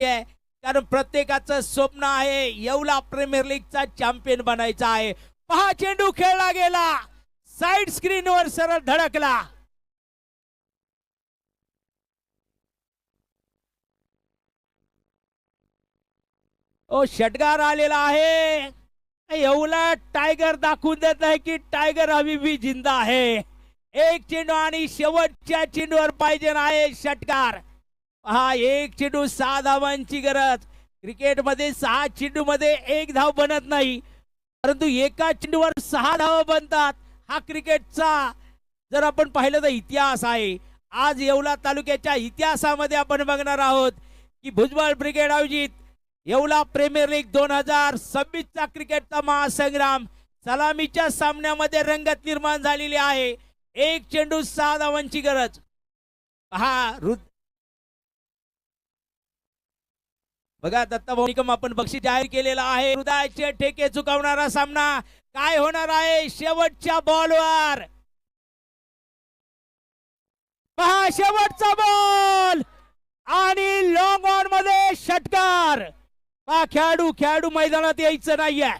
आहे, कारण प्रत्येकाचं स्वप्न आहे येवला प्रीमियर लीगचा चॅम्पियन बनायचा आहे. पहा चेंडू खेळला गेला, साइड स्क्रीनवर सरळ धडकला. ओ षटकार आलेला आहे. येवला टायगर दाखवून देत आहे की टायगर अभी भी जिंदा आहे. एक चेंडू आणि शेवटच्या चेंडूवर पाहिजे आहे षटकार. हा एक चेंडू 6 धावांची गरज. क्रिकेटमध्ये 6 चेंडूमध्ये 1 धाव बनत नाही, परंतु एका चेंडूवर 6 धावा बनतात. हा क्रिकेटचा जर आपण पाहिलं तर इतिहास आहे. आज येवला तालुक्याच्या इतिहासामध्ये आपण बघणार आहोत की भुजबळ ब्रिगेड आयोजित येवला प्रीमियर लीग 2026 चा क्रिकेटचा महासंग्राम सलामीच्या सामन्यामध्ये रंगत निर्माण झालेली आहे. एक चेंडू 6 धावांची गरज. हा बघा दत्ताभाऊ निकम आपण बक्षीस जाहीर केलेला आहे. हृदयाचे ठेके चुकवणारा सामना काय होणार आहे शेवटच्या बॉलवर. पहा शेवटचा बॉल आणि लॉंग ऑन मध्ये षटकार. पहा खेळाडू मैदानात यायचं नाहीये.